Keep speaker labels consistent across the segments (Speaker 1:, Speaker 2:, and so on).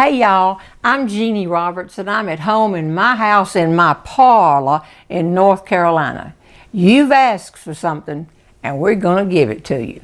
Speaker 1: Hey y'all, I'm Jeanne Roberts and I'm at home in my house in my parlor in North Carolina. You've asked for something and we're going to give it to you.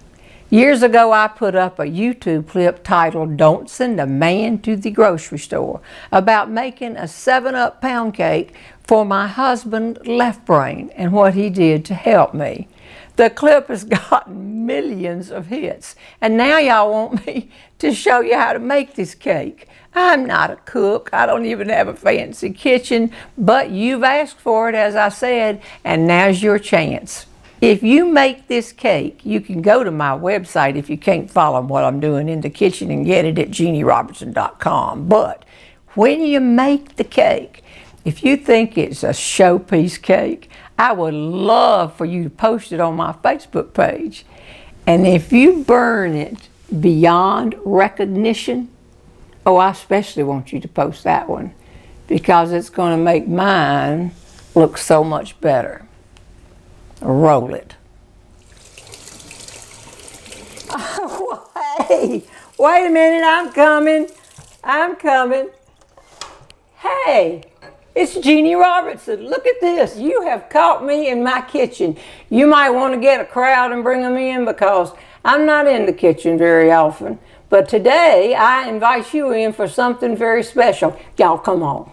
Speaker 1: Years ago I put up a YouTube clip titled "Don't Send a Man to the Grocery Store" about making a 7-Up pound cake for my husband left brain and what he did to help me. The clip has gotten millions of hits, and now y'all want me to show you how to make this cake. I'm not a cook. I don't even have a fancy kitchen, but you've asked for it, as I said, and now's your chance. If you make this cake, you can go to my website if you can't follow what I'm doing in the kitchen and get it at JeanneRobertson.com. But when you make the cake, if you think it's a showpiece cake, I would love for you to post it on my Facebook page. And if you burn it beyond recognition, oh, I especially want you to post that one because it's going to make mine look so much better. Roll it. Oh, hey, wait a minute, I'm coming. Hey. It's Jeanne Robertson. Look at this. You have caught me in my kitchen. You might want to get a crowd and bring them in because I'm not in the kitchen very often. But today I invite you in for something very special. Y'all come on.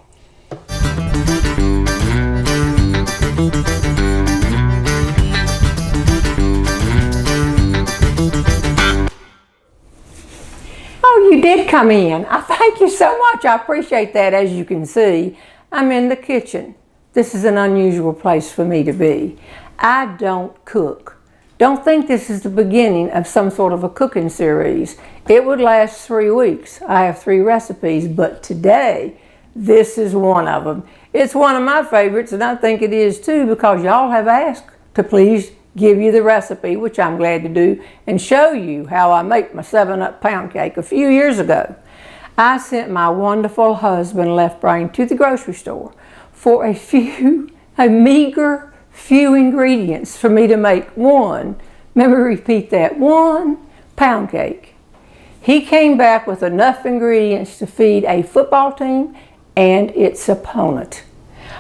Speaker 1: Oh, you did come in. I thank you so much. I appreciate that. As you can see, I'm in the kitchen. This is an unusual place for me to be. I don't cook. Don't think this is the beginning of some sort of a cooking series. It would last 3 weeks. I have 3 recipes, but today, this is one of them. It's one of my favorites, and I think it is too because y'all have asked to please give you the recipe, which I'm glad to do, and show you how I make my 7-Up pound cake a few years ago. I sent my wonderful husband left brain to the grocery store for a meager few ingredients for me to make one, let me repeat that, 1 pound cake. He came back with enough ingredients to feed a football team and its opponent.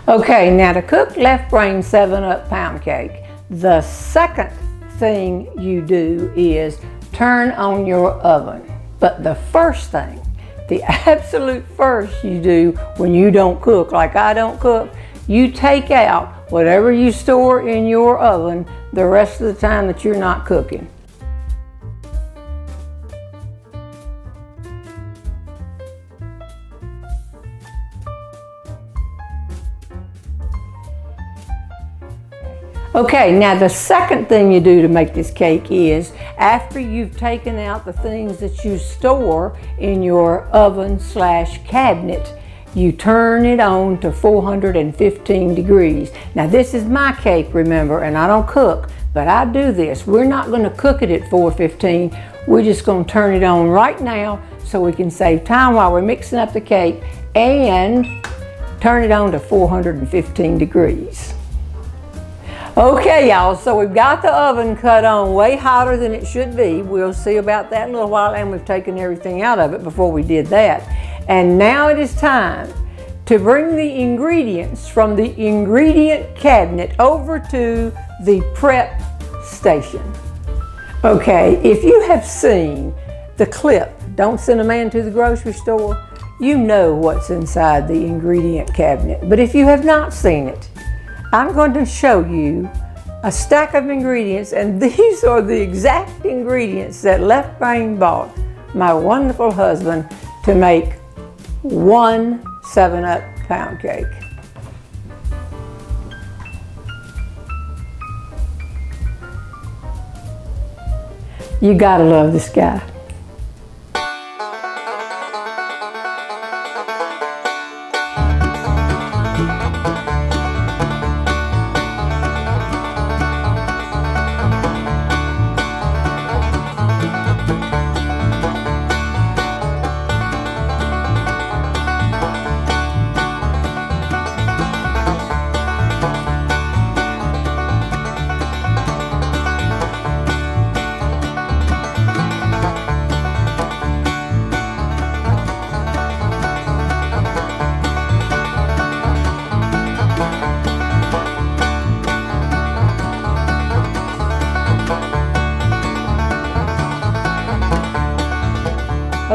Speaker 1: Okay, now to cook left brain 7-Up pound cake, the second thing you do is turn on your oven. But the first thing, the absolute first you do when you don't cook, like I don't cook, you take out whatever you store in your oven the rest of the time that you're not cooking. Okay, now the second thing you do to make this cake is, after you've taken out the things that you store in your oven/cabinet, you turn it on to 415 degrees. Now this is my cake, remember, and I don't cook, but I do this. We're not going to cook it at 415. We're just going to turn it on right now so we can save time while we're mixing up the cake and turn it on to 415 degrees. Okay, y'all, so we've got the oven cut on way hotter than it should be. We'll see about that in a little while, and we've taken everything out of it before we did that. And now it is time to bring the ingredients from the ingredient cabinet over to the prep station. Okay, if you have seen the clip, "Don't Send a Man to the Grocery Store," you know what's inside the ingredient cabinet. But if you have not seen it, I'm going to show you a stack of ingredients, and these are the exact ingredients that Left Brain bought my wonderful husband to make 1 7-Up pound cake. You gotta love this guy.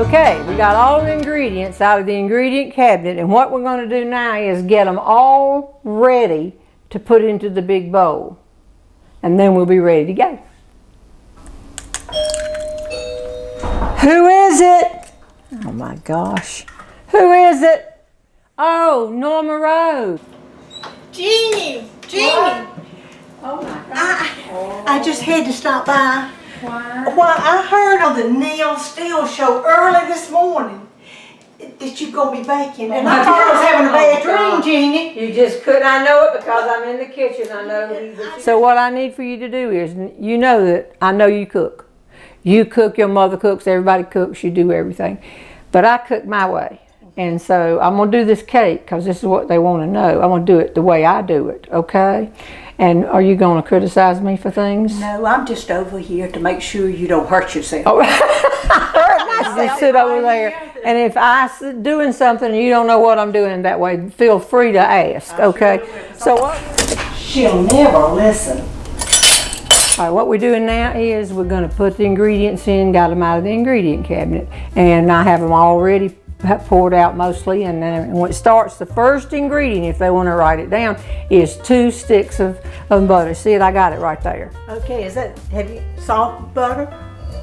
Speaker 1: Okay, we got all the ingredients out of the ingredient cabinet, and what we're going to do now is get them all ready to put into the big bowl. And then we'll be ready to go. Who is it? Oh my gosh. Who is it? Oh, Norma Rose.
Speaker 2: Jeanne! Jeanne!
Speaker 1: Oh my gosh.
Speaker 2: I just had to stop by.
Speaker 1: Why?
Speaker 2: Well, I heard on the Neil Steele show early this morning that you're going to be baking. And I thought I was having a bad dream, Jeanne.
Speaker 1: You just couldn't. I know it because I'm in the kitchen. I know. So what I need for you to do is, you know that I know you cook. You cook, your mother cooks, everybody cooks, you do everything. But I cook my way. And so I'm going to do this cake because this is what they want to know. I'm going to do it the way I do it, okay? And are you going to criticize me for things?
Speaker 2: No, I'm just over here to make sure you don't hurt yourself.
Speaker 1: Oh. Just sit over there. And if I'm doing something and you don't know what I'm doing that way, feel free to ask, okay? So what?
Speaker 2: She'll never listen.
Speaker 1: All right, what we're doing now is we're going to put the ingredients in, got them out of the ingredient cabinet, and I have them already poured out mostly. And then when it starts, the first ingredient, if they want to write it down, is 2 sticks of butter. See it? I got it right there.
Speaker 2: Okay, have you soft butter?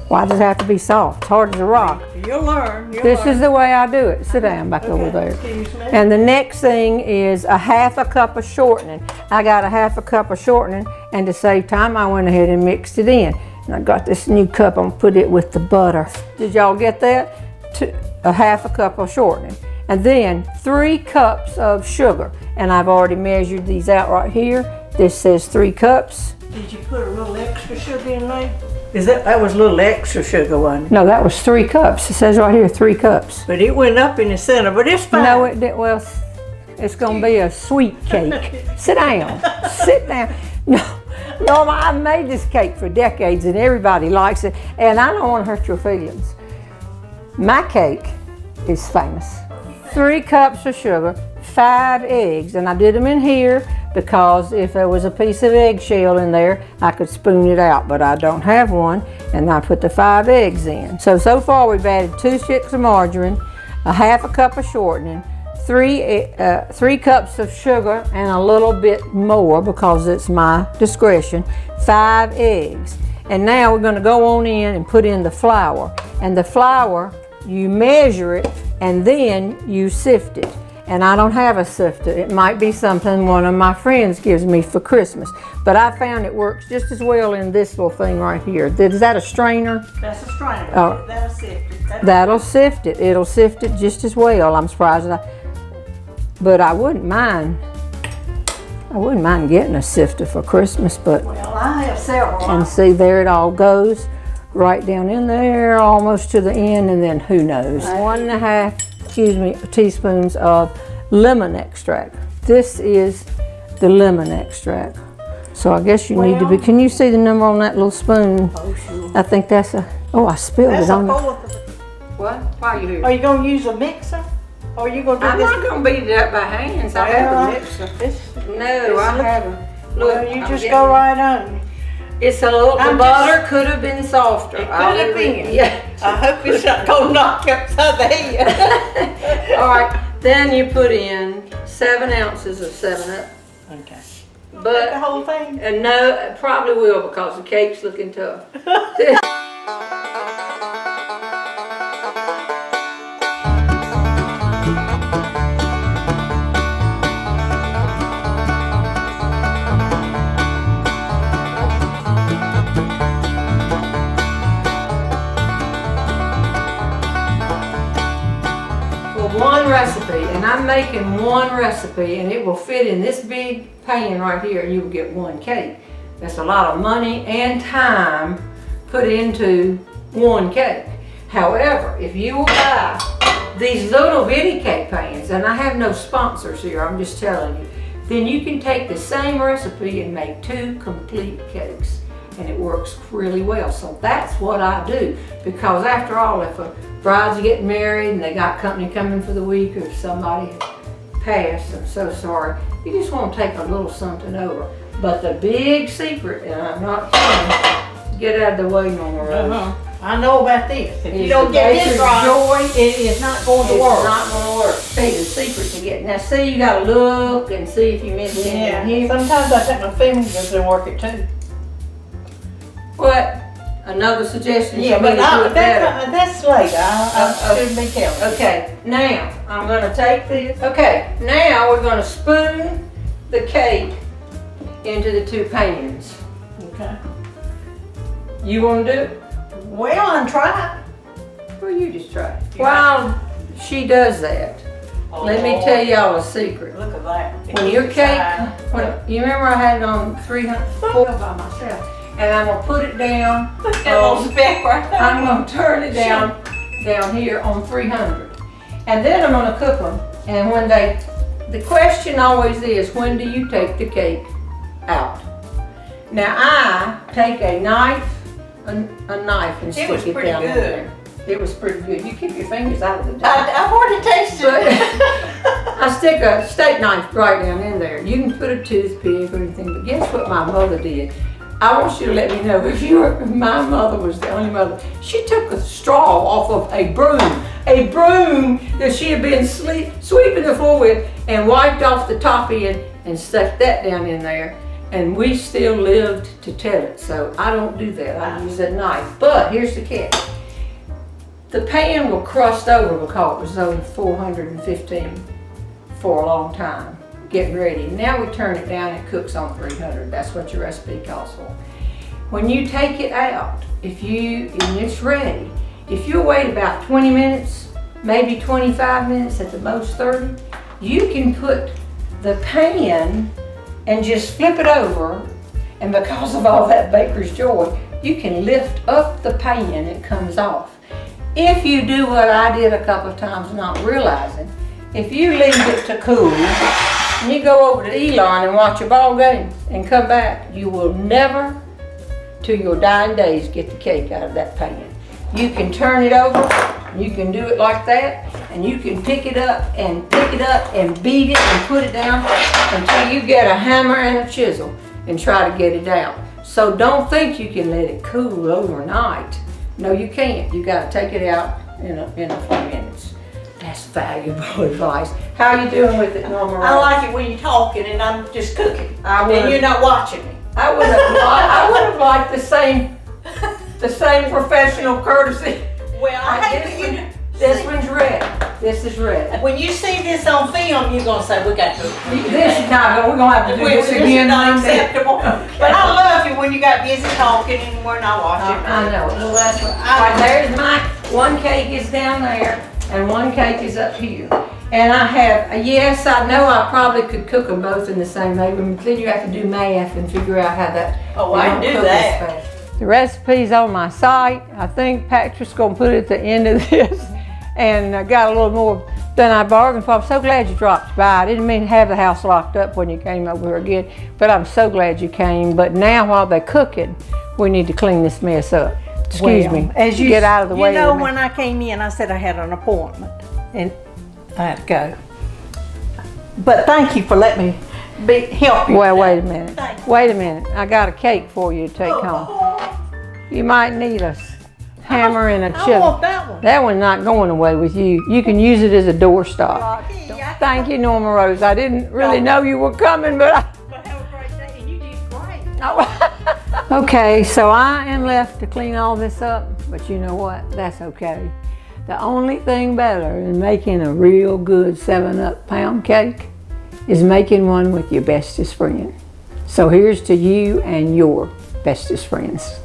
Speaker 1: Why does it have to be soft? It's hard as a rock.
Speaker 2: You'll learn.
Speaker 1: This is the way I do it. Sit down back over there.
Speaker 2: Excuse me.
Speaker 1: And the next thing is a 1/2 cup of shortening. I got a 1/2 cup of shortening, and to save time, I went ahead and mixed it in. And I got this new cup. I'm gonna put it with the butter. Did y'all get that? A 1/2 cup of shortening. And then 3 cups of sugar. And I've already measured these out right here. This says 3 cups.
Speaker 2: Did you put a little extra sugar in there? That was a little extra sugar, wasn't it?
Speaker 1: No, that was 3 cups. It says right here 3 cups.
Speaker 2: But it went up in the center, but it's fine.
Speaker 1: No, it didn't. Well, it's going to be a sweet cake. Sit down. Sit down. No, Norma, I've made this cake for decades and everybody likes it. And I don't want to hurt your feelings. My cake is famous. 3 cups of sugar, 5 eggs. And I did them in here because if there was a piece of eggshell in there, I could spoon it out, but I don't have one, and I put the 5 eggs in. So far we've added 2 sticks of margarine, a 1/2 cup of shortening, 3 cups of sugar, and a little bit more because it's my discretion, 5 eggs. And now we're gonna go on in and put in the flour. And the flour, you measure it, and then you sift it. And I don't have a sifter. It might be something one of my friends gives me for Christmas. But I found it works just as well in this little thing right here. Is that a strainer?
Speaker 2: That's a strainer.
Speaker 1: Oh.
Speaker 2: That'll sift it.
Speaker 1: That'll sift it. It'll sift it just as well. I'm surprised. But I wouldn't mind getting a sifter for Christmas. But
Speaker 2: Well, I have several.
Speaker 1: and see, there it all goes right down in there, almost to the end, and then who knows? 1.5 teaspoons of lemon extract. This is the lemon extract. So I guess you need to be, can you see the number on that little spoon?
Speaker 2: Oh, sure.
Speaker 1: I think that's oh, I spilled
Speaker 2: That's
Speaker 1: it on
Speaker 2: a
Speaker 1: you.
Speaker 2: 4th of it.
Speaker 1: What? Why are you here?
Speaker 2: Are you going to use a mixer? Or are you going to do
Speaker 1: I'm
Speaker 2: this?
Speaker 1: not going to beat it up by hands. I have a mixer. No, I haven't. Look,
Speaker 2: Well, you
Speaker 1: I'm
Speaker 2: just
Speaker 1: getting
Speaker 2: go
Speaker 1: it.
Speaker 2: right on.
Speaker 1: It's a little, the
Speaker 2: I'm
Speaker 1: butter could have been softer.
Speaker 2: It could have been.
Speaker 1: Yeah.
Speaker 2: I hope it's not going to knock upside the head.
Speaker 1: All right, then you put in 7 ounces of 7-Up.
Speaker 2: Okay. The
Speaker 1: But,
Speaker 2: whole thing?
Speaker 1: no, it probably will because the cake's looking tough. One recipe, and I'm making one recipe, and it will fit in this big pan right here, and you will get 1 cake. That's a lot of money and time put into 1 cake. However, if you will buy these little bitty cake pans, and I have no sponsors here, I'm just telling you, then you can take the same recipe and make 2 complete cakes. And it works really well. So that's what I do. Because after all, if a bride's getting married and they got company coming for the week, or if somebody passed, I'm so sorry, you just want to take a little something over. But the big secret, and I'm not kidding, get out of the way, Norma Rose.
Speaker 2: I know about this. If you
Speaker 1: It's
Speaker 2: don't
Speaker 1: the
Speaker 2: get this
Speaker 1: baker's
Speaker 2: right,
Speaker 1: joy.
Speaker 2: it is not going to
Speaker 1: It's
Speaker 2: work.
Speaker 1: not gonna work. See, the secret to get, now see, you gotta look and see if you missed anything here.
Speaker 2: Sometimes I think my fingers don't work it too.
Speaker 1: What? Another suggestion
Speaker 2: Yeah,
Speaker 1: for me
Speaker 2: but
Speaker 1: to do it better.
Speaker 2: that's later. I should be careful.
Speaker 1: Okay, now I'm gonna take this. Okay, now we're gonna spoon the cake into the 2 pans.
Speaker 2: Okay.
Speaker 1: You wanna do it?
Speaker 2: Well, I'm trying.
Speaker 1: Well, you just try it. While she does that, let me tell y'all a secret.
Speaker 2: Look at that.
Speaker 1: When your cake, you remember I had it on 300 by myself, and I'm gonna put it down.
Speaker 2: Look at that little speck right there.
Speaker 1: I'm gonna turn it down here on 300, and then I'm gonna cook them. And when the question always is, when do you take the cake out? Now I take a knife and stick it
Speaker 2: pretty
Speaker 1: down in
Speaker 2: good.
Speaker 1: there. It was pretty good. You keep your fingers out of the dough.
Speaker 2: I've already tasted
Speaker 1: But
Speaker 2: it.
Speaker 1: I stick a steak knife right down in there. You can put a toothpick or anything, but guess what my mother did? I want you to let me know if my mother was the only mother. She took a straw off of a broom that she had been sweeping the floor with, and wiped off the top end and stuck that down in there. And we still lived to tell it, so I don't do that. I use a knife. But here's the catch. The pan will crust over because it was only 415 for a long time, getting ready. Now we turn it down, it cooks on 300. That's what your recipe calls for. When you take it out, and it's ready, if you wait about 20 minutes, maybe 25 minutes, at the most 30, you can put the pan and just flip it over, and because of all that baker's joy, you can lift up the pan and it comes off. If you do what I did a couple of times not realizing, if you leave it to cool, and you go over to Elon and watch a ball game and come back, you will never, till your dying days, get the cake out of that pan. You can turn it over, you can do it like that, and you can pick it up and beat it and put it down until you get a hammer and a chisel and try to get it out. So don't think you can let it cool overnight. No, you can't. You got to take it out in a few minutes. That's valuable advice. How are you doing with it, Norma?
Speaker 2: I like it when you're talking and I'm just cooking. And you're not watching me.
Speaker 1: I would have liked the same professional courtesy.
Speaker 2: Well, I hate that you.
Speaker 1: This one's red. This is red.
Speaker 2: When you see this on film, you're gonna say we got to.
Speaker 1: This is not. We're gonna have to do this
Speaker 2: This
Speaker 1: again.
Speaker 2: is not
Speaker 1: one day.
Speaker 2: acceptable.
Speaker 1: Okay.
Speaker 2: But I love you when you got busy talking and we're not watching.
Speaker 1: I know. Well, that's what. All right, there's my one cake is down there, and one cake is up here. And I have. Yes, I know. I probably could cook them both in the same way, but then you have to do math and figure out how that.
Speaker 2: Oh, I can do that.
Speaker 1: The recipe's on my site. I think Patrick's gonna put it at the end of this, and I got a little more than I bargained for. I'm so glad you dropped by. I didn't mean to have the house locked up when you came over here again, but I'm so glad you came. But now while they're cooking, we need to clean this mess up. Excuse me.
Speaker 2: As you
Speaker 1: get out of the way.
Speaker 2: You know,
Speaker 1: of me.
Speaker 2: when I came in, I said I had an appointment, and I had to go. But thank you for letting me help you.
Speaker 1: Well, wait a minute.
Speaker 2: Thank you.
Speaker 1: Wait a minute. I got a cake for you to take home. You might need a hammer and a
Speaker 2: I
Speaker 1: chisel.
Speaker 2: want that one.
Speaker 1: That one's not going away with you. You can use it as a doorstop. Thank you, Norma Rose. I didn't really know you were coming, but
Speaker 2: But have a great day, and you did great.
Speaker 1: Okay, so I am left to clean all this up, but you know what? That's okay. The only thing better than making a real good 7-Up pound cake is making one with your bestest friend. So here's to you and your bestest friends.